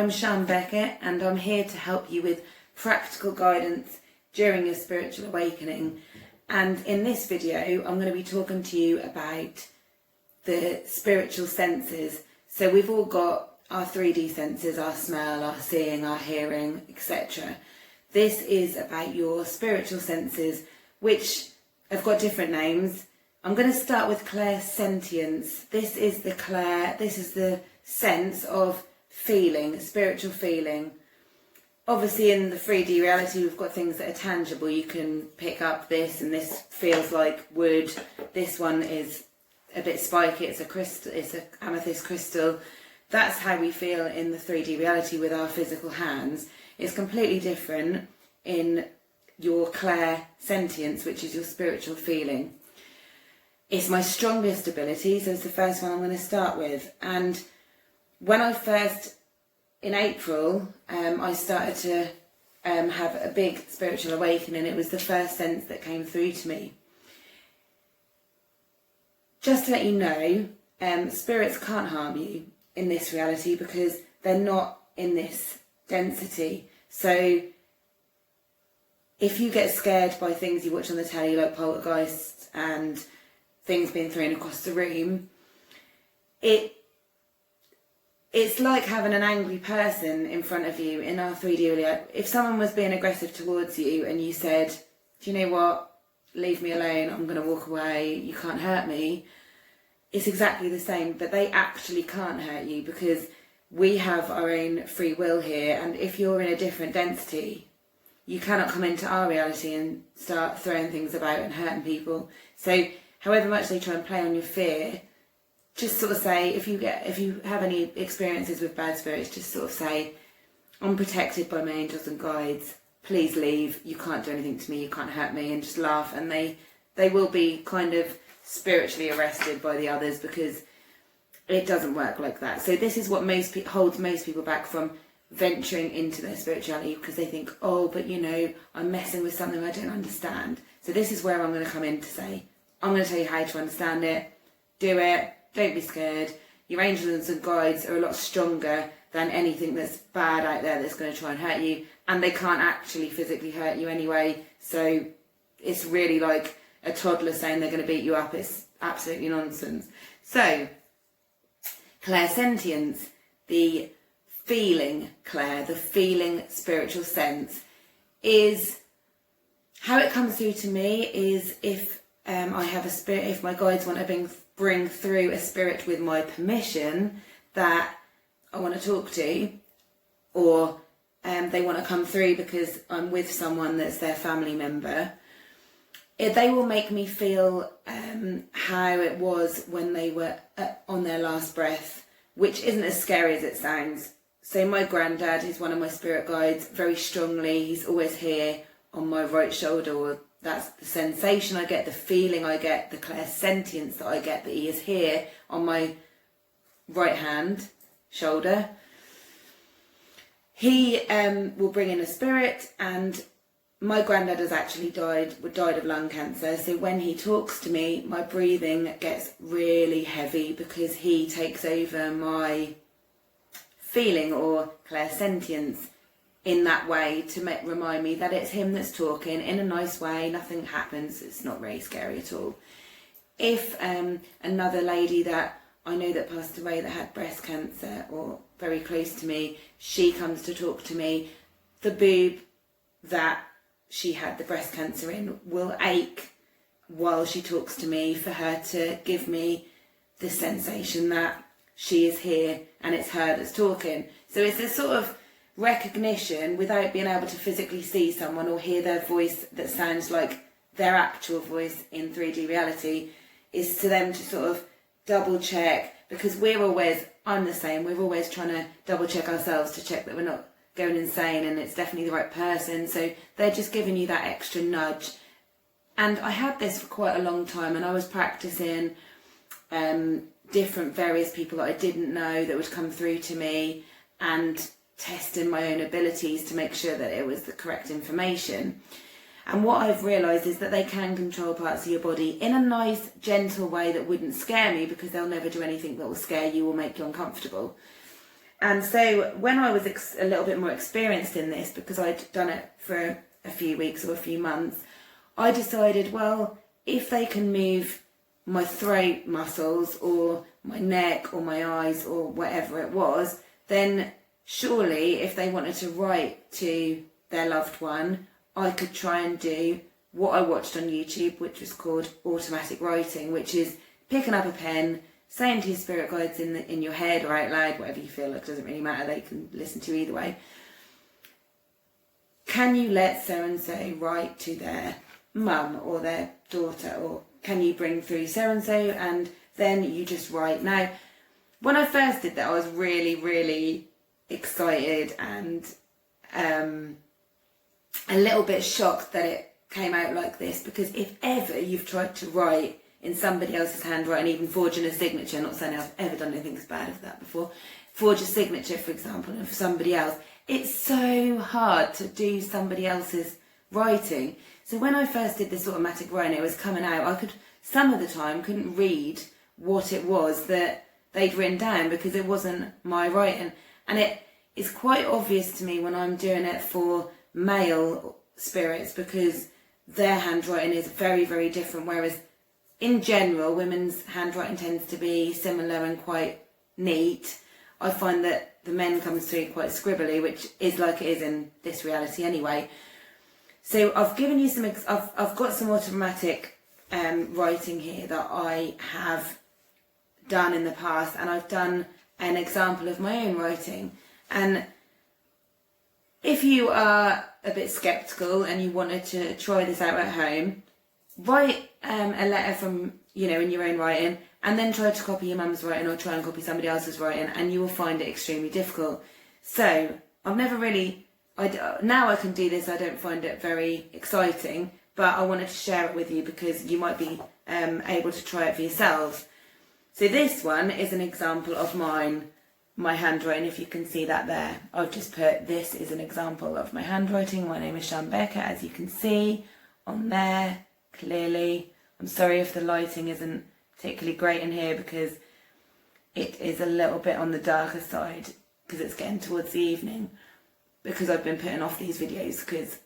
I'm Sian Beckett and I'm here to help you with practical guidance during your spiritual awakening. And in this video, I'm going to be talking to you about the spiritual senses. So we've all got our 3D senses, our smell, our seeing, our hearing, etc. This is about your spiritual senses, which have got different names. I'm going to start with clairsentience. This is the sense of feeling, spiritual feeling. Obviously in the 3D reality we've got things that are tangible. You can pick up this and this feels like wood. This one is a bit spiky, it's a crystal, it's an amethyst crystal. That's how we feel in the 3D reality with our physical hands. It's completely different in your clairsentience, which is your spiritual feeling. It's my strongest ability, so it's the first one I'm going to start with. And when I first, in April, I started to have a big spiritual awakening. It was the first sense that came through to me. Just to let you know, spirits can't harm you in this reality because they're not in this density. So if you get scared by things you watch on the telly like poltergeists and things being thrown across the room, it's like having an angry person in front of you in our 3D reality. If someone was being aggressive towards you and you said, do you know what, leave me alone, I'm going to walk away, you can't hurt me, it's exactly the same, but they actually can't hurt you because we have our own free will here, and if you're in a different density, you cannot come into our reality and start throwing things about and hurting people. So however much they try and play on your fear, just sort of say, if you have any experiences with bad spirits, just sort of say, I'm protected by my angels and guides, please leave, you can't do anything to me, you can't hurt me, and just laugh, and they will be kind of spiritually arrested by the others because it doesn't work like that. So this is what holds most people back from venturing into their spirituality, because they think, oh, but you know, I'm messing with something I don't understand. So this is where I'm going to come in to say, I'm going to tell you how to understand it, do it, don't be scared. Your angels and guides are a lot stronger than anything that's bad out there that's going to try and hurt you, and they can't actually physically hurt you anyway. So it's really like a toddler saying they're going to beat you up. It's absolutely nonsense. So clairsentience, the feeling the feeling spiritual sense, is how it comes through to me is if I have a spirit, if my guides want to bring through a spirit with my permission that I want to talk to, or they want to come through because I'm with someone that's their family member, they will make me feel how it was when they were on their last breath, which isn't as scary as it sounds. So my granddad is one of my spirit guides very strongly. He's always here on my right shoulder, or that's the sensation I get, the feeling I get, the clairsentience that I get, that he is here on my right hand shoulder. He will bring in a spirit, and my granddad has actually died of lung cancer. So when he talks to me, my breathing gets really heavy because he takes over my feeling or clairsentience in that way to remind me that it's him that's talking in a nice way, nothing happens, it's not really scary at all. If another lady that I know that passed away that had breast cancer, or very close to me, she comes to talk to me, the boob that she had the breast cancer in will ache while she talks to me, for her to give me the sensation that she is here and it's her that's talking. So it's a sort of recognition without being able to physically see someone or hear their voice that sounds like their actual voice in 3D reality, is to them to sort of double check, because I'm the same, we're always trying to double check ourselves to check that we're not going insane and it's definitely the right person. So they're just giving you that extra nudge. And I had this for quite a long time, and I was practicing different various people that I didn't know that would come through to me, and testing my own abilities to make sure that it was the correct information. And what I've realised is that they can control parts of your body in a nice, gentle way that wouldn't scare me, because they'll never do anything that will scare you or make you uncomfortable. And so when I was a little bit more experienced in this, because I'd done it for a few weeks or a few months, I decided, well, if they can move my throat muscles or my neck or my eyes or whatever it was, then surely if they wanted to write to their loved one, I could try and do what I watched on YouTube, which was called automatic writing, which is picking up a pen, saying to your spirit guides in your head or out loud, whatever you feel like, it doesn't really matter, they can listen to you either way. Can you let so-and-so write to their mum or their daughter, or can you bring through so-and-so, and then you just write. Now, when I first did that, I was really, really excited and a little bit shocked that it came out like this, because if ever you've tried to write in somebody else's handwriting, even forging a signature, not saying I've ever done anything as bad as that before, forge a signature, for example, of somebody else, it's so hard to do somebody else's writing. So when I first did this automatic writing, it was coming out, I could, some of the time, couldn't read what it was that they'd written down because it wasn't my writing. And it is quite obvious to me when I'm doing it for male spirits, because their handwriting is very, very different, whereas in general, women's handwriting tends to be similar and quite neat. I find that the men comes through quite scribbly, which is like it is in this reality anyway. So I've given you some, I've got some automatic writing here that I have done in the past, and I've done an example of my own writing. And if you are a bit sceptical and you wanted to try this out at home, write a letter from, in your own writing, and then try to copy your mum's writing or try and copy somebody else's writing, and you will find it extremely difficult. So I've never really, now I can do this, I don't find it very exciting, but I wanted to share it with you because you might be able to try it for yourselves. So this one is an example of my handwriting, if you can see that there. I've just put, this is an example of my handwriting. My name is Shan Becker, as you can see on there, clearly. I'm sorry if the lighting isn't particularly great in here because it is a little bit on the darker side because it's getting towards the evening, because I've been putting off these videos because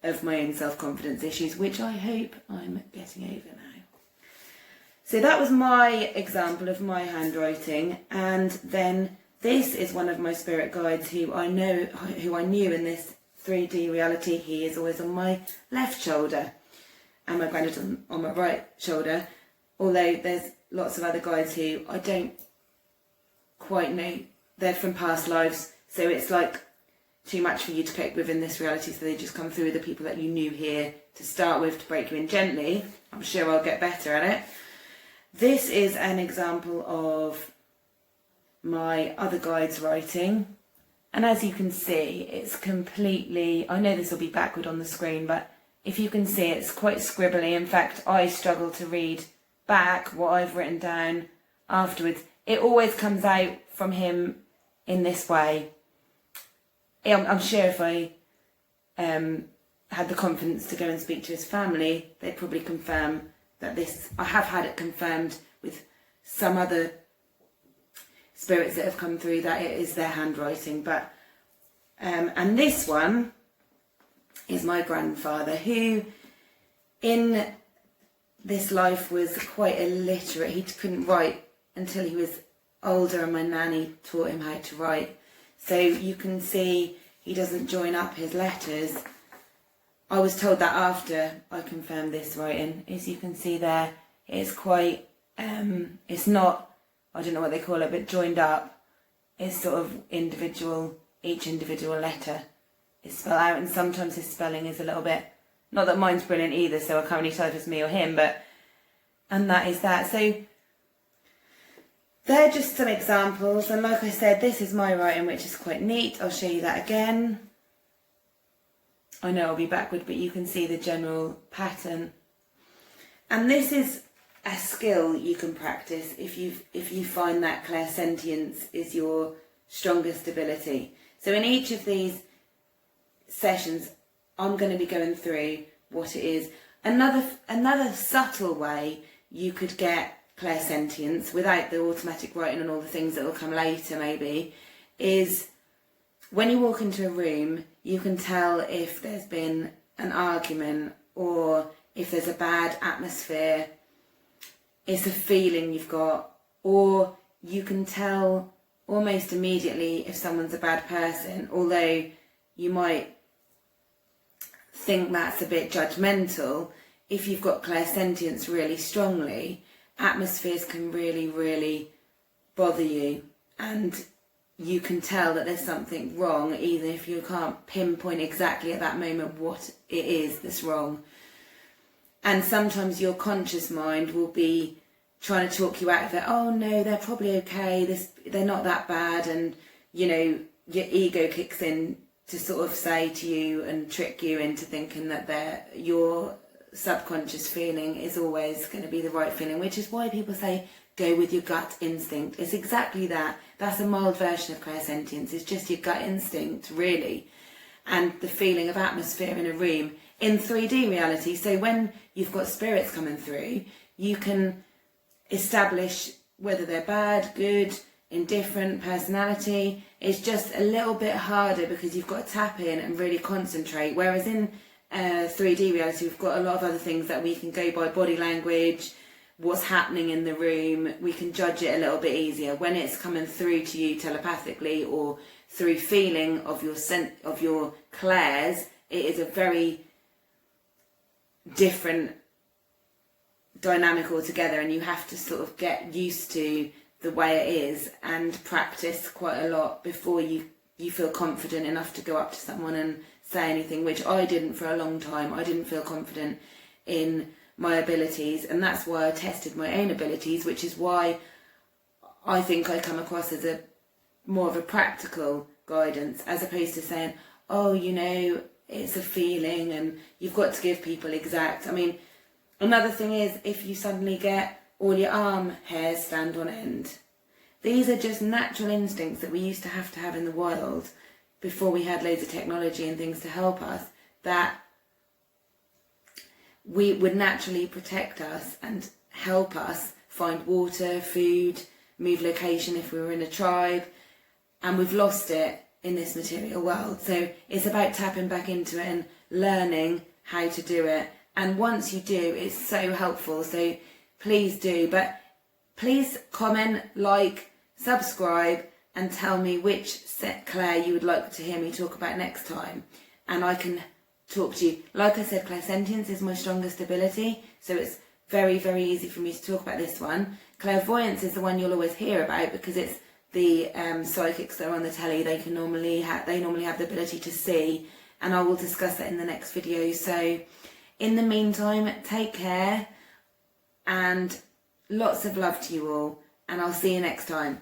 of my own self-confidence issues, which I hope I'm getting over now. So that was my example of my handwriting, and then this is one of my spirit guides who I knew in this 3D reality. He is always on my left shoulder and my granddad on my right shoulder, although there's lots of other guides who I don't quite know. They're from past lives, so it's like too much for you to cope with in this reality, so they just come through with the people that you knew here to start with to break you in gently. I'm sure I'll get better at it. This is an example of my other guide's writing, and as you can see, it's completely, I know this will be backward on the screen, but if you can see, it's quite scribbly. In fact, I struggle to read back what I've written down afterwards. It always comes out from him in this way. I'm sure if I had the confidence to go and speak to his family, they'd probably confirm that this, I have had it confirmed with some other spirits that have come through that it is their handwriting. But and this one is my grandfather, who in this life was quite illiterate. He couldn't write until he was older, and my nanny taught him how to write. So you can see he doesn't join up his letters. I was told that after I confirmed this writing. As you can see there, it's quite, it's not, I don't know what they call it, but joined up. It's sort of individual, each individual letter is spelled out, and sometimes his spelling is a little bit, not that mine's brilliant either, so I can't really tell if it's me or him, but, and that is that. So they're just some examples, and like I said, this is my writing, which is quite neat. I'll show you that again. I know I'll be backward, but you can see the general pattern. And this is a skill you can practice if you find that clairsentience is your strongest ability. So in each of these sessions, I'm going to be going through what it is. Another subtle way you could get clairsentience, without the automatic writing and all the things that will come later maybe, is when you walk into a room, you can tell if there's been an argument or if there's a bad atmosphere. It's a feeling you've got, or you can tell almost immediately if someone's a bad person, although you might think that's a bit judgmental. If you've got clairsentience really strongly, atmospheres can really, really bother you, and you can tell that there's something wrong, even if you can't pinpoint exactly at that moment what it is that's wrong. And sometimes your conscious mind will be trying to talk you out of it. Oh no, they're probably okay, they're not that bad, and you know, your ego kicks in to sort of say to you and trick you into thinking that your subconscious feeling is always going to be the right feeling, which is why people say go with your gut instinct. It's exactly that. That's a mild version of clairsentience. It's just your gut instinct, really, and the feeling of atmosphere in a room in 3D reality. So when you've got spirits coming through, you can establish whether they're bad, good, indifferent, personality. It's just a little bit harder because you've got to tap in and really concentrate, whereas in 3D reality we've got a lot of other things that we can go by: body language, what's happening in the room. We can judge it a little bit easier. When it's coming through to you telepathically or through feeling of your clairs, it is a very different dynamic altogether, and you have to sort of get used to the way it is and practice quite a lot before you feel confident enough to go up to someone and say anything, which I didn't for a long time. I didn't feel confident in my abilities, and that's why I tested my own abilities, which is why I think I come across as more of a practical guidance, as opposed to saying, oh, you know, it's a feeling and you've got to give people exact. I mean, another thing is if you suddenly get all your arm hairs stand on end. These are just natural instincts that we used to have in the wild before we had loads of technology and things to help us, that we would naturally protect us and help us find water, food, move location if we were in a tribe, and we've lost it in this material world. So it's about tapping back into it and learning how to do it. And once you do, it's so helpful. So please do. But please comment, like, subscribe, and tell me which Claire you would like to hear me talk about next time. And I can talk to you. Like I said, clairsentience is my strongest ability. So it's very, very easy for me to talk about this one. Clairvoyance is the one you'll always hear about because it's the psychics that are on the telly. They normally have the ability to see, and I will discuss that in the next video. So in the meantime, take care and lots of love to you all, and I'll see you next time.